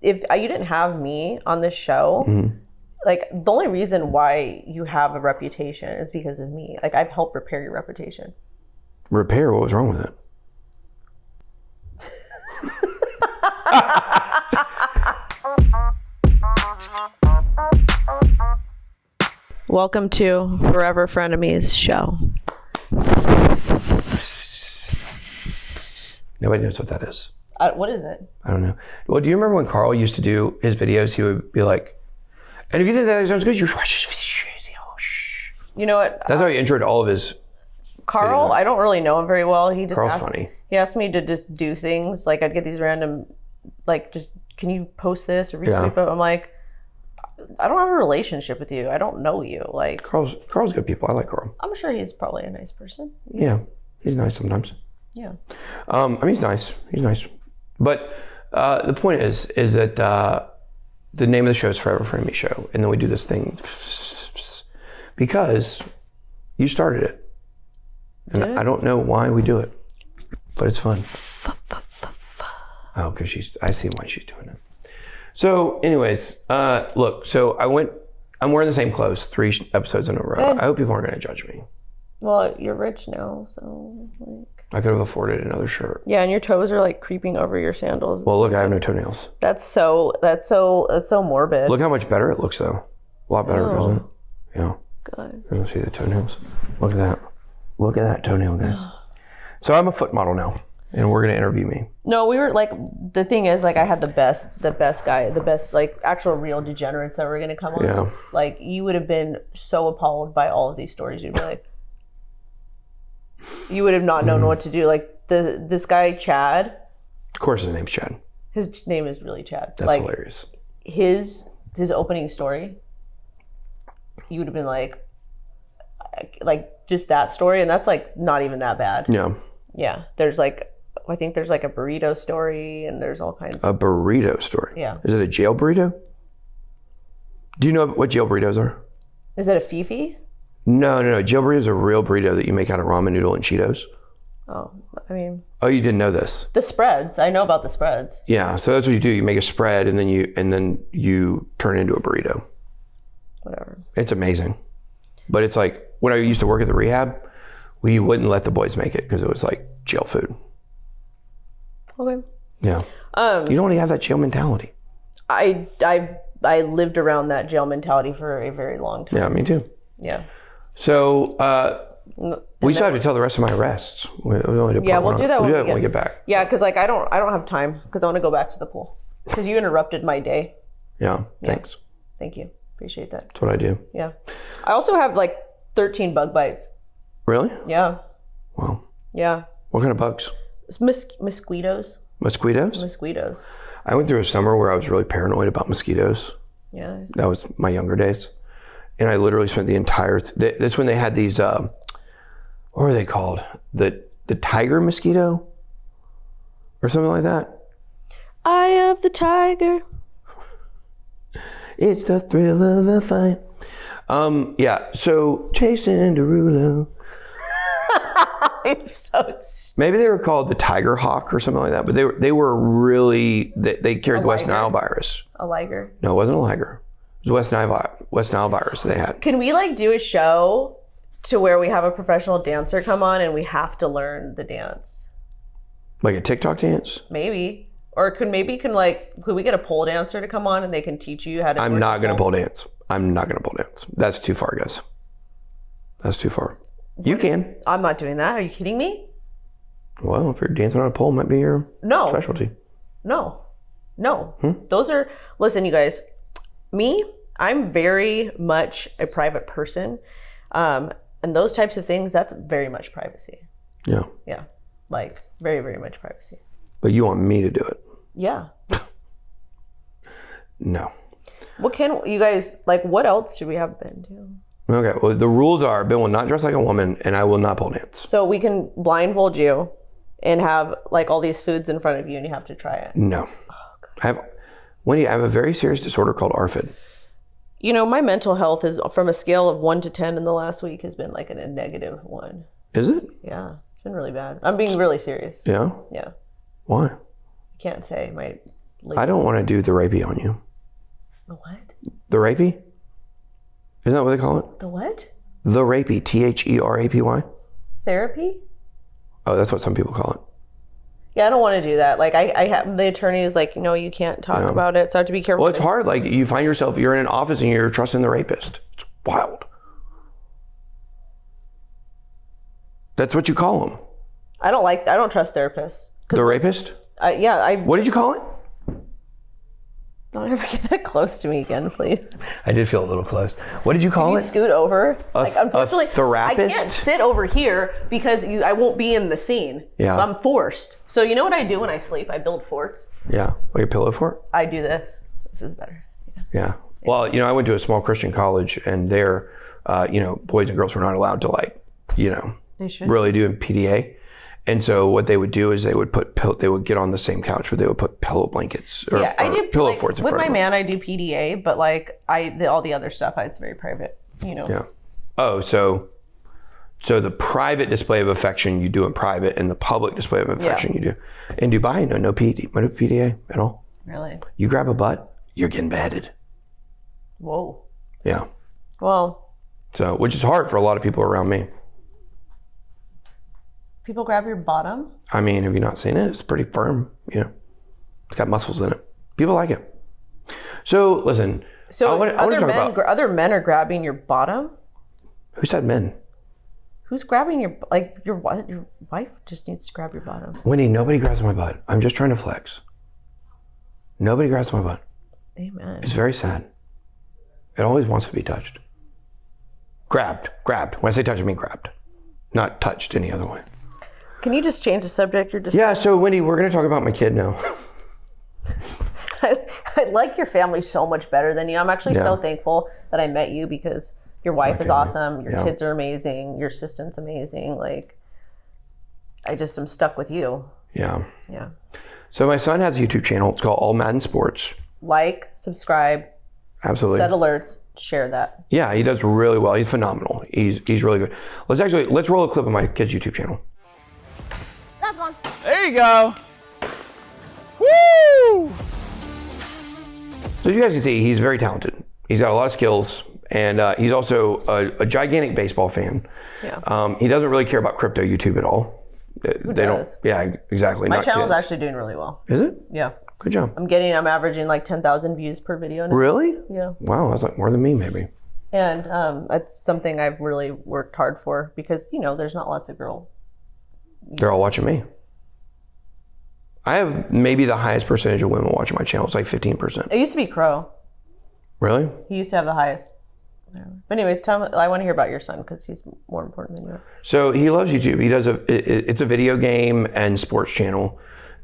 if you didn't have me on this show, like the only reason why you have a reputation is because of me. Like I've helped repair your reputation. Repair? What was wrong with it? Welcome to Forever Frenemies show. Nobody knows what that is. What is it? I don't know. Well, do you remember when Carl used to do his videos? He would be like, and if you think that sounds good, you watch this video. You know what? That's how he introed all of his Carl, videos. I don't really know him very well. He just Carl's funny. He asked me to just do things. Like I'd get these random, like, just, can you post this or retweet it? I'm like, I don't have a relationship with you. I don't know you. Like Carl's good people. I like Carl. I'm sure he's probably a nice person. Yeah, he's nice sometimes. Yeah. I mean, he's nice. He's nice. But the point is that the name of the show is Forever Frenemy Show, and then we do this thing because you started it, and I don't know why we do it, but it's fun. Oh, because I see why she's doing it. So, anyways, look. So I'm wearing the same clothes 3 episodes in a row. Good. I hope people aren't going to judge me. Well, you're rich now, so like. I could have afforded another shirt. Yeah, and your toes are like creeping over your sandals. Well, look, I have no toenails. That's so morbid. Look how much better it looks, though. A lot better, doesn't it? Yeah. God. You don't see the toenails. Look at that. Look at that toenail, guys. So I'm a foot model now, and we're gonna interview me. No, we were like, the thing is, like, I had the best guy, the best like actual real degenerates that were gonna come on. Yeah. Like, you would have been so appalled by all of these stories. You'd be like, you would have not known what to do. Like this guy Chad. Of course, his name's Chad. His name is really Chad. That's like, hilarious. His opening story. You would have been like just that story, and that's like not even that bad. Yeah. Yeah. There's like, I think there's like a burrito story, and there's all kinds. A burrito story. Yeah. Is it a jail burrito? Do you know what jail burritos are? Is it a Fifi? No. Jail burrito is a real burrito that you make out of ramen noodle and Cheetos. Oh, I mean. Oh, you didn't know this? The spreads. I know about the spreads. Yeah. So that's what you do. You make a spread, and then you turn it into a burrito. Whatever. It's amazing. But it's like, when I used to work at the Rehab, we wouldn't let the boys make it because it was like jail food. Okay. Yeah. You don't want to have that jail mentality. I lived around that jail mentality for a very long time. Yeah, me too. Yeah. So we still have to tell the rest of my arrests. We'll do that when we get back. Yeah, because like I don't have time because I want to go back to the pool because you interrupted my day. Yeah. Thanks. Thank you. Appreciate that. That's what I do. Yeah. I also have like 13 bug bites. Really? Yeah. Wow. Yeah. What kind of bugs? Mosquitoes. Mosquitoes? Mosquitoes. I went through a summer where I was really paranoid about mosquitoes. Yeah. That was my younger days. And I literally spent the entire, that's when they had these, what were they called? The tiger mosquito? Or something like that? Eye of the tiger. It's the thrill of the fight. Yeah, so Jason Derulo. I'm so Maybe they were called the tiger hawk or something like that, but they were really, they carried the West Nile virus. A liger? No, it wasn't a liger. It was West Nile virus they had. Can we like do a show to where we have a professional dancer come on and we have to learn the dance? Like a TikTok dance? Maybe. Or could we get a pole dancer to come on and they can teach you how to I'm not going to pole dance. I'm not going to pole dance. That's too far, guys. That's too far. You can. I'm not doing that. Are you kidding me? Well, if you're dancing on a pole, it might be your specialty. No. Those are, listen, you guys, I'm very much a private person. And those types of things, that's very much privacy. Yeah. Yeah. Like very, very much privacy. But you want me to do it? Yeah. No. What else should we have Ben do? Okay, well, the rules are Ben will not dress like a woman and I will not pole dance. So we can blindfold you and have like all these foods in front of you and you have to try it. No. Oh, Wendy, I have a very serious disorder called ARFID. You know, my mental health is from a scale of 1 to 10 in the last week has been like a -1. Is it? Yeah, it's been really bad. I'm being really serious. Yeah? Yeah. Why? I can't say. My legal. I don't want to do the rapey on you. The what? The rapey? Isn't that what they call it? The what? The rapey. THERAPY. Therapy? Oh, that's what some people call it. Yeah, I don't want to do that. Like, I have the attorney is like, no, you can't talk about it. So I have to be careful. Well, it's hard. Like, you find yourself, you're in an office and you're trusting the rapist. It's wild. That's what you call them. I don't trust therapists. The rapist? What did you call it? Don't ever get that close to me again, please. I did feel a little close. What did you call it? Scoot over. Unfortunately, a therapist? I can't sit over here because I won't be in the scene. Yeah. I'm forced. So you know what I do when I sleep? I build forts. Yeah. Like a pillow fort? I do this. This is better. Yeah. Well, I went to a small Christian college, and there, boys and girls were not allowed to, like, really do PDA. And so what they would do is they would get on the same couch, but they would put pillow blankets or pillow forts in front of them. With my man, I do PDA, but like all the other stuff, it's very private, Yeah. Oh, so the private display of affection you do in private, and the public display of affection you do in Dubai. No PDA at all. Really? You grab a butt, you're getting beheaded. Whoa. Yeah. Well. So, which is hard for a lot of people around me. People grab your bottom? I mean, have you not seen it? It's pretty firm, It's got muscles in it. People like it. So, listen. So, other men are grabbing your bottom? Who said men? Who's grabbing your wife just needs to grab your bottom. Wendy, nobody grabs my butt. I'm just trying to flex. Nobody grabs my butt. Amen. It's very sad. It always wants to be touched. Grabbed. When I say touched, I mean grabbed. Not touched any other way. Can you just change the subject? Yeah, so Wendy, we're going to talk about my kid now. I like your family so much better than you. I'm actually so thankful that I met you because your wife is awesome. Your kids are amazing. Your assistant's amazing. Like, I'm stuck with you. Yeah. Yeah. So my son has a YouTube channel. It's called All Madden Sports. Like, subscribe. Absolutely. Set alerts. Share that. Yeah, he does really well. He's phenomenal. He's really good. Let's roll a clip of my kid's YouTube channel. That's one. There you go. Woo! So as you guys can see, he's very talented. He's got a lot of skills, and he's also a gigantic baseball fan. Yeah. He doesn't really care about crypto YouTube at all. Who does? Yeah, exactly. My channel's actually doing really well. Is it? Yeah. Good job. I'm averaging like 10,000 views per video now. Really? Yeah. Wow, that's like more than me maybe. And it's something I've really worked hard for because, there's not lots of girls. They're all watching me. I have maybe the highest percentage of women watching my channel. It's like 15%. It used to be Crow. Really? He used to have the highest. But anyways, I want to hear about your son because he's more important than you. So he loves YouTube. He does it's a video game and sports channel.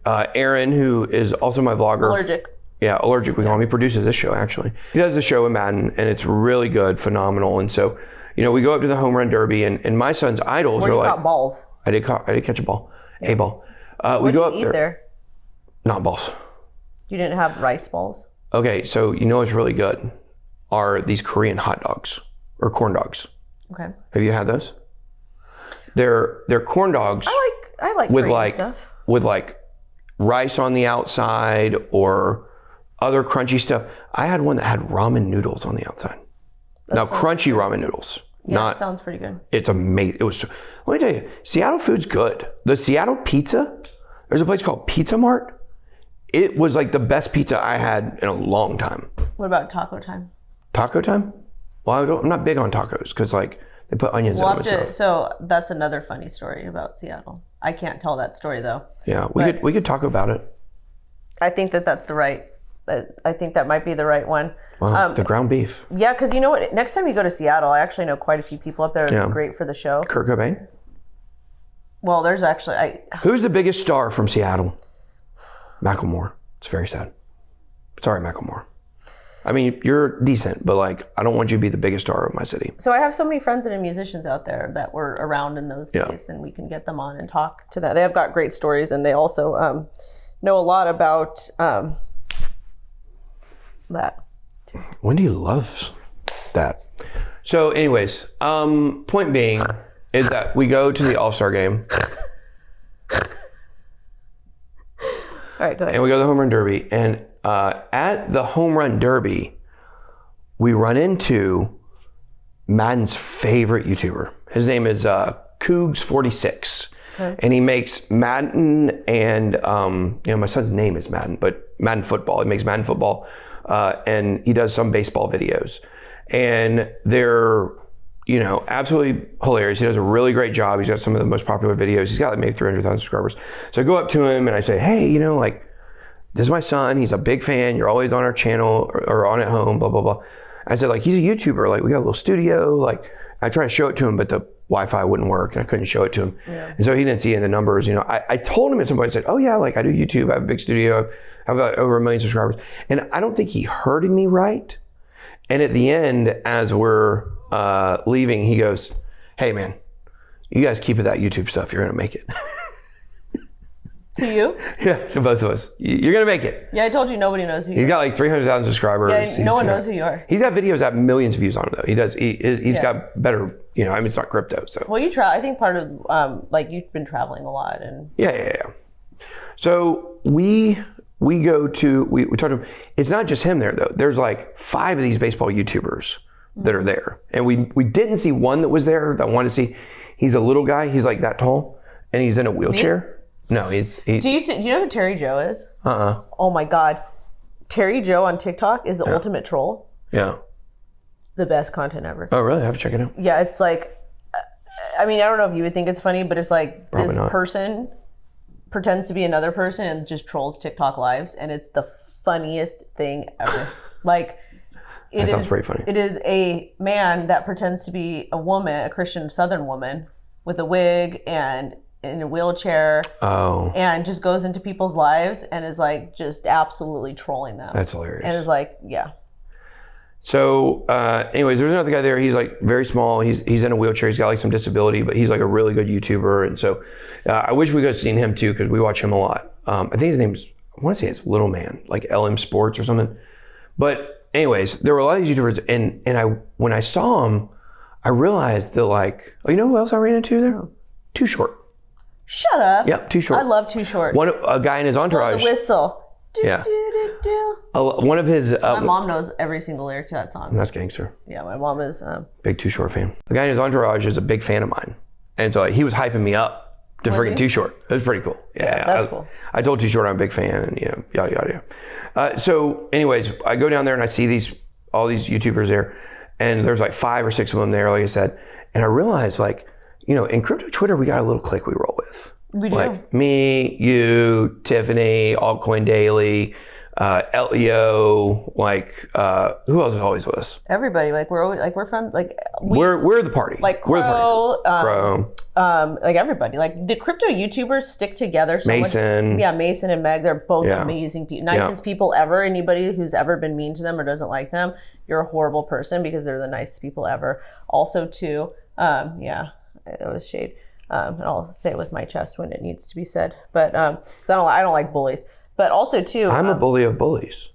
Aaron, who is also my vlogger. Allergic. Yeah, Allergic. We call him. He produces this show actually. He does the show in Madden, and it's really good, phenomenal. And so, we go up to the home run derby, and my son's idols are like. Caught balls? I did catch a ball, a ball. What did you eat there? Not balls. You didn't have rice balls? Okay, so what's really good are these Korean hot dogs or corn dogs. Okay. Have you had those? They're corn dogs. I like with Korean stuff. With like rice on the outside or other crunchy stuff. I had one that had ramen noodles on the outside. Now crunchy ramen noodles. Yeah, that sounds pretty good. It's amazing. Let me tell you, Seattle food's good. The Seattle pizza, there's a place called Pizza Mart. It was like the best pizza I had in a long time. What about taco time? Taco time? Well, I'm not big on tacos because they put onions in them and stuff. So that's another funny story about Seattle. I can't tell that story though. Yeah, we could talk about it. I think that's the right. I think that might be the right one. Wow, the ground beef. Yeah, because you know what? Next time you go to Seattle, I actually know quite a few people up there that are great for the show. Kurt Cobain? Well, there's actually... Who's the biggest star from Seattle? Macklemore. It's very sad. Sorry, Macklemore. I mean, you're decent, but I don't want you to be the biggest star of my city. So I have so many friends that are musicians out there that were around in those days, and we can get them on and talk to that. They have got great stories, and they also know a lot about that. Wendy loves that. So anyways, point being is that we go to the All-Star game. All right, go ahead. And we go to the home run derby, and at the home run derby, we run into Madden's favorite YouTuber. His name is Cougs46. Okay. And he makes Madden and, my son's name is Madden, but Madden football. He makes Madden football, and he does some baseball videos. And they're, absolutely hilarious. He does a really great job. He's got some of the most popular videos. He's got like maybe 300,000 subscribers. So I go up to him and I say, hey, this is my son. He's a big fan. You're always on our channel or on at home, blah, blah, blah. I said, he's a YouTuber. We got a little studio. I tried to show it to him, but the Wi-Fi wouldn't work and I couldn't show it to him. Yeah. And so he didn't see it in the numbers. I told him at some point, I said, oh yeah, I do YouTube. I have a big studio. I have over 1 million subscribers. And I don't think he heard me right. And at the end, as we're leaving, he goes, hey man, you guys keep it that YouTube stuff. You're going to make it. To you? Yeah, to both of us. You're going to make it. Yeah, I told you nobody knows who you are. He's got 300,000 subscribers. Yeah, no one knows who you are. He's got videos that have millions of views on them, though. He's got better, it's not crypto, so. Well, I think part of, you've been traveling a lot. And Yeah. So we go to, we talk to him. It's not just him there, though. There's 5 of these baseball YouTubers that are there. And we didn't see one that was there that I wanted to see. He's a little guy. He's that tall. And he's in a wheelchair. Me? No, he's Do you know who Terry Joe is? Uh-uh. Oh my God. Terry Joe on TikTok is the ultimate troll. Yeah. The best content ever. Oh, really? I have to check it out. Yeah, it's I don't know if you would think it's funny, but it's Probably this not. person pretends to be another person and just trolls TikTok lives, and it's the funniest thing ever. That sounds pretty funny. It is a man that pretends to be a woman, a Christian Southern woman, with a wig and in a wheelchair. Oh. And just goes into people's lives and is just absolutely trolling them. That's hilarious. And is yeah. So, anyways, there's another guy there. He's very small. He's in a wheelchair. He's got some disability, but he's a really good YouTuber. And so, I wish we could have seen him too, because we watch him a lot. I think his name's, I want to say it's Little Man, LM Sports or something. But anyways, there were a lot of YouTubers, and when I saw him, I realized that oh, you know who else I ran into there? Too Short. Shut up. Yep, Too Short. I love Too Short. A guy in his entourage. The whistle. Yeah. Do. One of his. My mom knows every single lyric to that song. That's gangster. Yeah, my mom is. Big Too Short fan. The guy in his entourage is a big fan of mine, and so he was hyping me up to freaking Too Short. It was pretty cool. Yeah, that's cool. I told Too Short I'm a big fan, and yada yada yada. So, anyways, I go down there and I see all these YouTubers there, and there's 5 or 6 of them there, like I said, and I realized in crypto Twitter we got a little clique we roll with. We do. Me, you, Tiffany, Altcoin Daily, Leo, who else is always with us? Everybody, we're always we're friends. We're the party. Crow, Crow. Everybody. The crypto YouTubers stick together so Mason. much. Yeah, Mason and Meg, they're both amazing people. Nicest people ever. Anybody who's ever been mean to them or doesn't like them, you're a horrible person, because they're the nicest people ever. Also too, that was shade. And I'll say it with my chest when it needs to be said. But 'cause I don't like bullies. But also too, I'm a bully of bullies.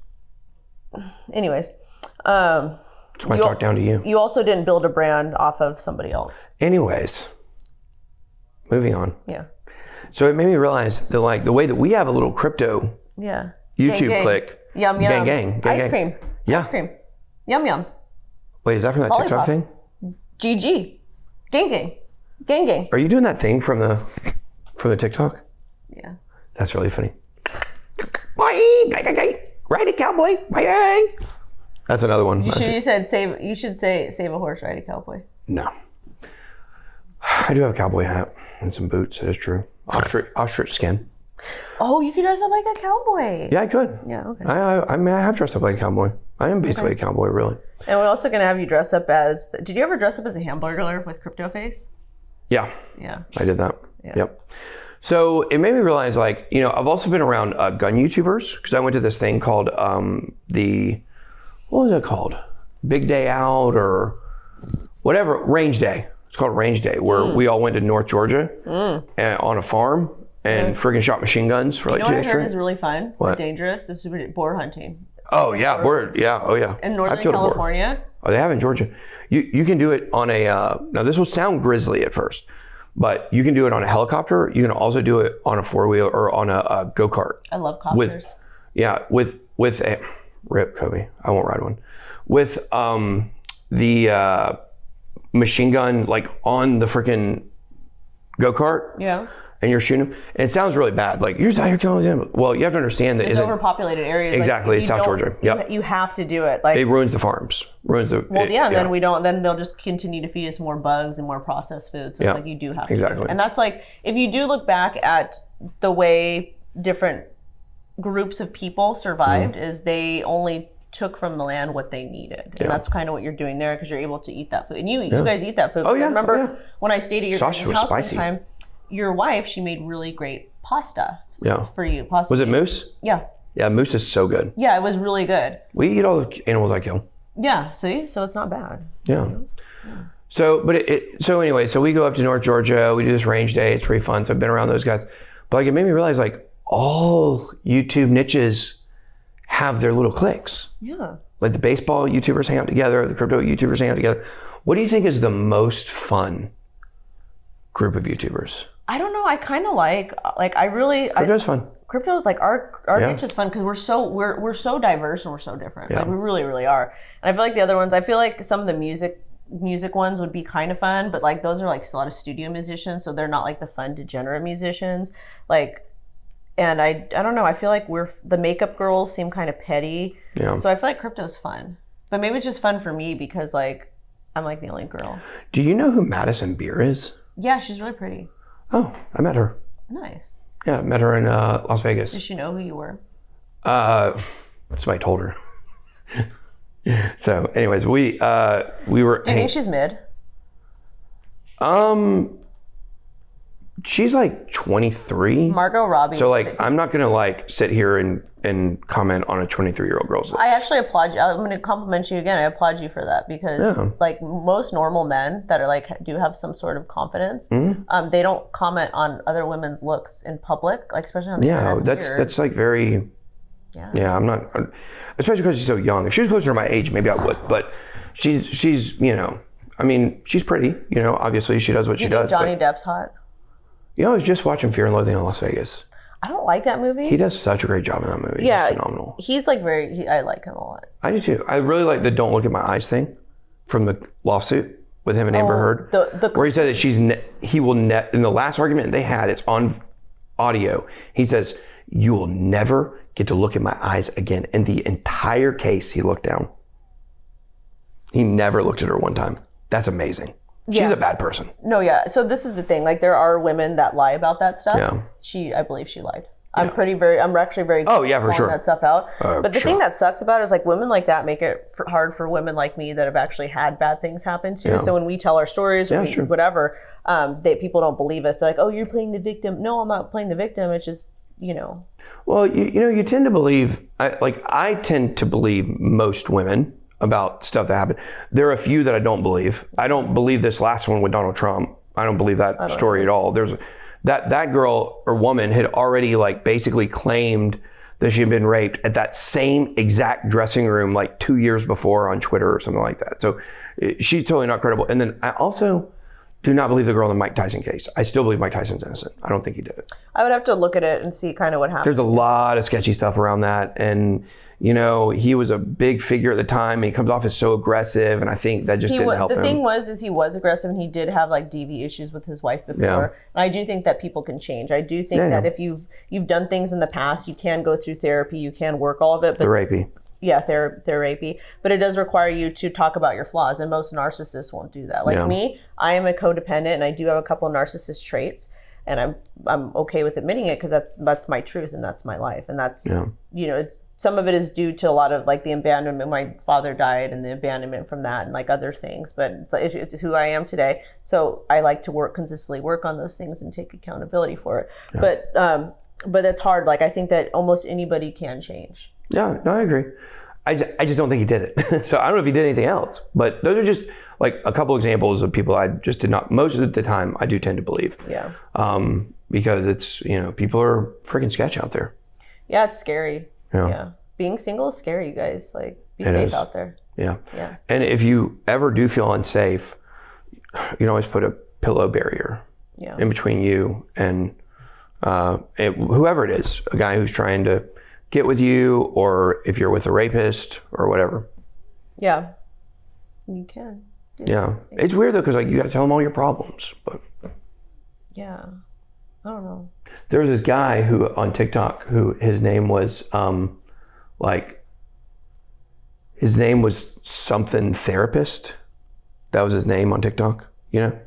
Anyways, so I talk down to you. You also didn't build a brand off of somebody else. Anyways, moving on. Yeah. So it made me realize that the way that we have a little crypto YouTube gang. clique. Yum yum. Gang. Ice cream. Yeah. Ice cream. Yum yum. Wait, is that from that TikTok thing? GG. Gang. Are you doing that thing from the TikTok? Yeah. That's really funny. Ride it, cowboy. That's another one. You should say save a horse, ride a cowboy. No. I do have a cowboy hat and some boots. That is true. Ostrich skin. Oh, you could dress up like a cowboy. Yeah, I could. Yeah, okay. I have dressed up like a cowboy. I am basically a cowboy, really. And we're also going to have you dress up as... Did you ever dress up as a hamburger with crypto face? Yeah. Yeah. I did that. Yeah. Yep. So it made me realize, I've also been around gun YouTubers, because I went to this thing called what was it called? Big Day Out or whatever, Range Day. It's called Range Day, where we all went to North Georgia and, on a farm and friggin' shot machine guns for 2 days straight. You know what I heard is really fun? What? Dangerous? This is boar hunting. Oh, yeah, boar. Yeah, oh, yeah. In Northern California? Oh, they have in Georgia. You can do it on a, now this will sound grisly at first, but you can do it on a helicopter. You can also do it on a 4-wheel or on a go-kart. I love copters. with a rip Kobe. I won't ride one with the machine gun like on the freaking go-kart. Yeah. And you're shooting them, and it sounds really bad. Like you're just out here killing them. Well, you have to understand that it's overpopulated areas. Exactly, like, South Georgia. Yep. You have to do it. Like it ruins the farms. Then we don't. Then they'll just continue to feed us more bugs and more processed food. So it's like you do have to. Exactly. Do it. And that's like if you do look back at the way different groups of people survived, is they only took from the land what they needed, and that's kind of what you're doing there because you're able to eat that food. And you guys eat that food. Oh yeah. I remember when I stayed at your sausage was house spicy. one time. Your wife, she made really great pasta for you. Pasta. Was it moose? Yeah. Yeah, moose is so good. Yeah, it was really good. We eat all the animals I kill. Yeah, see? So it's not bad. Yeah. So, but so anyway, so we go up to North Georgia. We do this range day. It's pretty fun. So I've been around those guys. But like, it made me realize like all YouTube niches have their little cliques. Yeah. Like the baseball YouTubers hang out together. The crypto YouTubers hang out together. What do you think is the most fun group of YouTubers? I don't know. I kind of like I really. Crypto's fun. Crypto's like our niche is fun because we're so diverse and we're so different. Yeah. Like we really, really are. And I feel like the other ones, I feel like some of the music ones would be kind of fun, but like those are like a lot of studio musicians, so they're not like the fun degenerate musicians. Like, and I don't know. I feel like the makeup girls seem kind of petty. Yeah. So I feel like crypto's fun, but maybe it's just fun for me because like I'm like the only girl. Do you know who Madison Beer is? Yeah, she's really pretty. Oh, I met her. Nice. Yeah, met her in Las Vegas. Did she know who you were? Somebody told her. So, anyways, we were. Do you think she's mid? She's like 23. Margot Robbie. So like, I'm not gonna like sit here and comment on a 23-year-old girl's life. I actually applaud you. I'm gonna compliment you again. I applaud you for that because like most normal men that are like do have some sort of confidence, they don't comment on other women's looks in public, like especially on the internet. That's like very. Yeah, I'm not. Especially because she's so young. If she was closer to my age, maybe I would. But she's I mean, she's pretty. Obviously she does what she does. Johnny Depp's hot. I was just watching Fear and Loathing in Las Vegas. I don't like that movie. He does such a great job in that movie. Yeah, he's phenomenal. He's like I like him a lot. I do too. I really like the "Don't Look at My Eyes" thing from the lawsuit with him and Amber Heard, where he said that he will in the last argument they had, it's on audio. He says, "You will never get to look at my eyes again." And the entire case, he looked down. He never looked at her one time. That's amazing. She's a bad person. No, yeah. So this is the thing. Like there are women that lie about that stuff. Yeah. I believe she lied. I'm actually very good at calling that stuff out. But the thing that sucks about it is like women like that make it hard for women like me that have actually had bad things happen too. Yeah. So when we tell our stories or whatever, people don't believe us. They're like, "Oh, you're playing the victim." No, I'm not playing the victim. It's just, Well, you tend to believe, I tend to believe most women about stuff that happened. There are a few that I don't believe. I don't believe this last one with Donald Trump. I don't believe that story at all. There's that girl or woman had already like basically claimed that she had been raped at that same exact dressing room like 2 years before on Twitter or something like that. So she's totally not credible. And then I also do not believe the girl in the Mike Tyson case. I still believe Mike Tyson's innocent. I don't think he did it. I would have to look at it and see kind of what happened. There's a lot of sketchy stuff around that. And, he was a big figure at the time and he comes off as so aggressive. And I think that just didn't help him. The thing is he was aggressive and he did have like DV issues with his wife before. Yeah. And I do think that people can change. I do think that if you've done things in the past, you can go through therapy, you can work all of it. But therapy. Yeah, therapy. But it does require you to talk about your flaws, and most narcissists won't do that. Like me, I am a codependent, and I do have a couple of narcissist traits, and I'm okay with admitting it because that's my truth and that's my life, and that's it's some of it is due to a lot of like the abandonment. My father died, and the abandonment from that, and like other things. But it's who I am today. So I like to consistently work on those things and take accountability for it. Yeah. But it's hard. Like I think that almost anybody can change. Yeah, no, I agree. I just don't think he did it. So I don't know if he did anything else. But those are just like a couple examples of people I just did not. Most of the time, I do tend to believe. Yeah. Because it's people are freaking sketch out there. Yeah, it's scary. Yeah. Being single is scary, you guys. Like, be safe out there. Yeah. And if you ever do feel unsafe, you can always put a pillow barrier in between you and whoever it is, a guy who's trying to get with you, or if you're with a rapist or whatever. Yeah, you can. Yeah, it's weird though because like you got to tell them all your problems. But yeah, I don't know. There was this guy who on TikTok who his name was his name was something therapist. That was his name on TikTok, you know?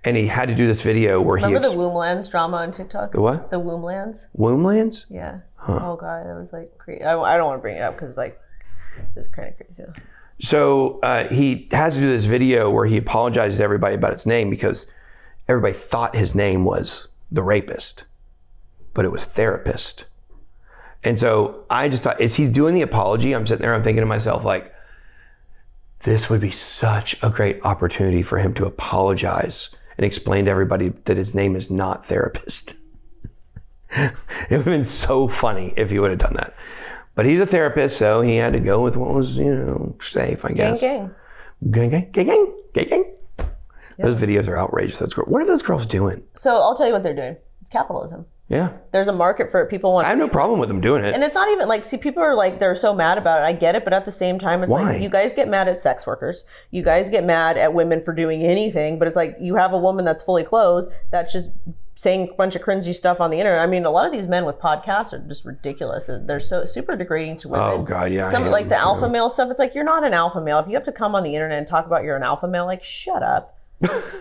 And he had to do this video where Remember the Womblands drama on TikTok? The what? The Womblands? Womblands? Yeah. Huh. Oh God, that was like crazy. I don't want to bring it up because like it's kind of crazy. So he has to do this video where he apologizes to everybody about his name because everybody thought his name was the rapist, but it was therapist. And so I just thought, as he's doing the apology, I'm sitting there, I'm thinking to myself, like, this would be such a great opportunity for him to apologize and explain to everybody that his name is not therapist. It would have been so funny if he would have done that. But he's a therapist, so he had to go with what was, safe, I guess. Gang. Those videos are outrageous. That's great. What are those girls doing? So I'll tell you what they're doing. It's capitalism. Yeah. There's a market for it. People want. I have no problem with them doing it. And it's not even like, see, people are like, they're so mad about it. I get it, but at the same time, it's Why? like, you guys get mad at sex workers. You guys get mad at women for doing anything, but it's like, you have a woman that's fully clothed that's just saying a bunch of cringy stuff on the internet. I mean, a lot of these men with podcasts are just ridiculous. They're so super degrading to women. Oh God, yeah. Some like the alpha male stuff. It's like, you're not an alpha male. If you have to come on the internet and talk about you're an alpha male, like, shut up.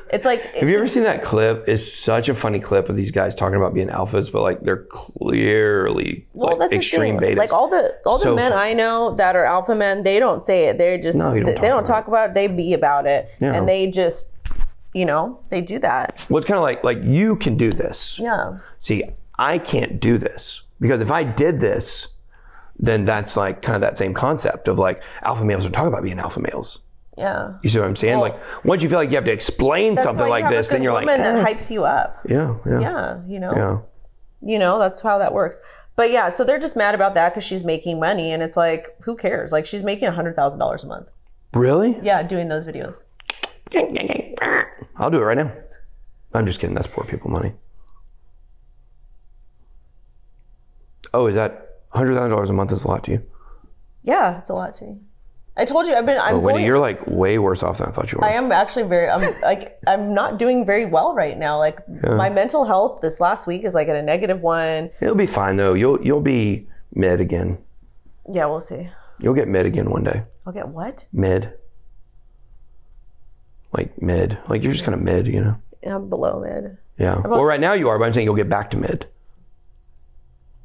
It's like, have you ever seen that clip? It's such a funny clip of these guys talking about being alphas, but like they're clearly like extreme betas. Like all the men I know that are alpha men, they don't say it. They're just they don't talk about it. They be about it, and they just they do that. Well, it's kind of like you can do this. Yeah. See, I can't do this because if I did this, then that's like kind of that same concept of like alpha males are talking about being alpha males. Yeah. You see what I'm saying? Well, like once you feel like you have to explain something like this, then you're like, that hypes you up. Yeah. Yeah. That's how that works. But yeah, so they're just mad about that because she's making money, and it's like, who cares? Like, she's making $100,000 a month. Really? Yeah, doing those videos. I'll do it right now. I'm just kidding. That's poor people money. Oh, is that $100,000 a month is a lot to you? Yeah, it's a lot to me. I told you Wendy, you're like way worse off than I thought you were. I am actually I'm not doing very well right now. Like my mental health this last week is like at a -1. It'll be fine though. You'll be mid again. Yeah, we'll see. You'll get mid again one day. I'll get what? Mid. Like mid. Like you're just kind of mid, I'm below mid. Yeah. Well, right now you are, but I'm saying you'll get back to mid.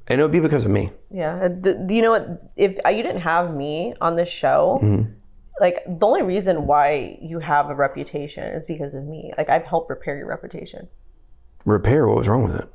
And it'll be because of me. Yeah. You know what? If you didn't have me on this show, like the only reason why you have a reputation is because of me. Like I've helped repair your reputation. Repair? What was wrong with it?